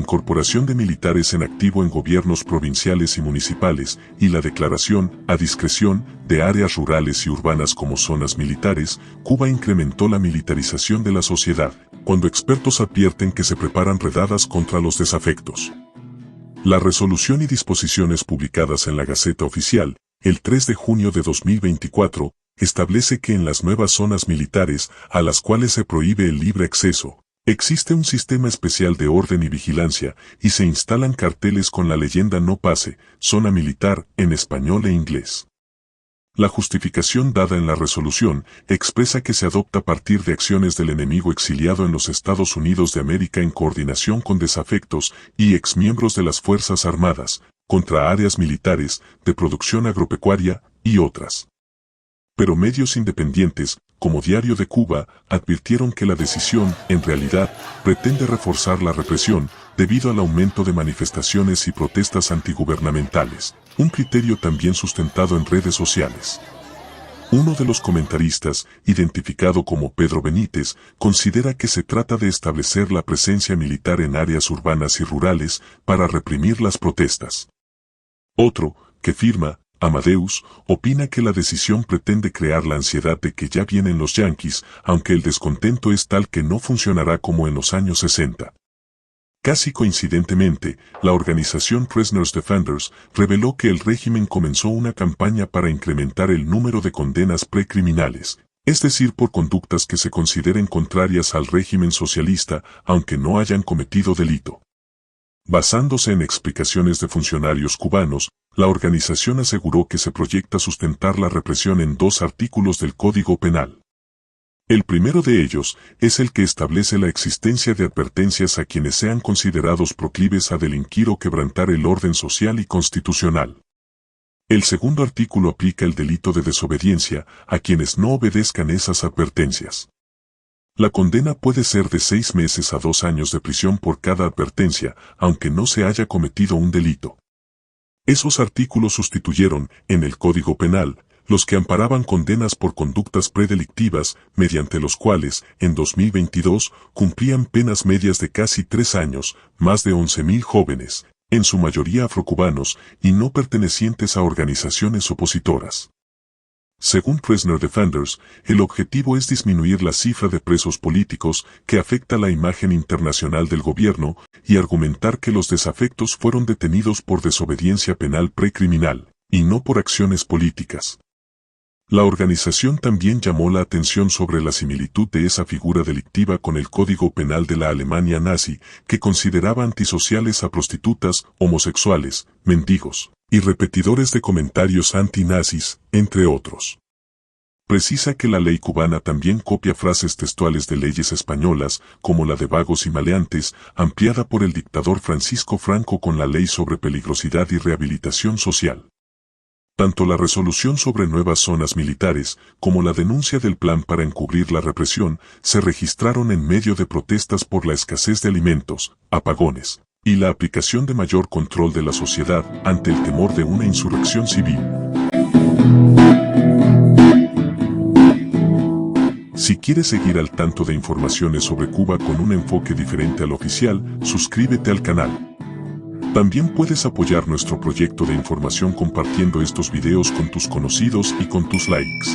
incorporación de militares en activo en gobiernos provinciales y municipales, y la declaración, a discreción, de áreas rurales y urbanas como zonas militares, Cuba incrementó la militarización de la sociedad, cuando expertos advierten que se preparan redadas contra los desafectos. La resolución y disposiciones publicadas en la Gaceta Oficial, el 3 de junio de 2024, establece que en las nuevas zonas militares, a las cuales se prohíbe el libre acceso, existe un sistema especial de orden y vigilancia, y se instalan carteles con la leyenda "No pase", zona militar, en español e inglés. La justificación dada en la resolución expresa que se adopta a partir de acciones del enemigo exiliado en los Estados Unidos de América en coordinación con desafectos y exmiembros de las Fuerzas Armadas, contra áreas militares, de producción agropecuaria, y otras. Pero medios independientes, como Diario de Cuba, advirtieron que la decisión, en realidad, pretende reforzar la represión, debido al aumento de manifestaciones y protestas antigubernamentales, un criterio también sustentado en redes sociales. Uno de los comentaristas, identificado como Pedro Benítez, considera que se trata de establecer la presencia militar en áreas urbanas y rurales para reprimir las protestas. Otro, que firma, Amadeus, opina que la decisión pretende crear la ansiedad de que ya vienen los yanquis, aunque el descontento es tal que no funcionará como en los años 60. Casi coincidentemente, la organización Prisoners Defenders reveló que el régimen comenzó una campaña para incrementar el número de condenas precriminales, es decir, por conductas que se consideren contrarias al régimen socialista, aunque no hayan cometido delito. Basándose en explicaciones de funcionarios cubanos, la organización aseguró que se proyecta sustentar la represión en 2 artículos del Código Penal. El primero de ellos es el que establece la existencia de advertencias a quienes sean considerados proclives a delinquir o quebrantar el orden social y constitucional. El segundo artículo aplica el delito de desobediencia a quienes no obedezcan esas advertencias. La condena puede ser de 6 meses a 2 años de prisión por cada advertencia, aunque no se haya cometido un delito. Esos artículos sustituyeron, en el Código Penal, los que amparaban condenas por conductas predelictivas, mediante los cuales, en 2022, cumplían penas medias de casi 3 años, más de 11.000 jóvenes, en su mayoría afrocubanos, y no pertenecientes a organizaciones opositoras. Según Prisoner Defenders, el objetivo es disminuir la cifra de presos políticos que afecta la imagen internacional del gobierno y argumentar que los desafectos fueron detenidos por desobediencia penal precriminal, y no por acciones políticas. La organización también llamó la atención sobre la similitud de esa figura delictiva con el Código Penal de la Alemania nazi, que consideraba antisociales a prostitutas, homosexuales, mendigos y repetidores de comentarios antinazis, entre otros. Precisa que la ley cubana también copia frases textuales de leyes españolas, como la de vagos y maleantes, ampliada por el dictador Francisco Franco con la Ley sobre Peligrosidad y Rehabilitación Social. Tanto la resolución sobre nuevas zonas militares, como la denuncia del plan para encubrir la represión, se registraron en medio de protestas por la escasez de alimentos, apagones, y la aplicación de mayor control de la sociedad ante el temor de una insurrección civil. Si quieres seguir al tanto de informaciones sobre Cuba con un enfoque diferente al oficial, suscríbete al canal. También puedes apoyar nuestro proyecto de información compartiendo estos videos con tus conocidos y con tus likes.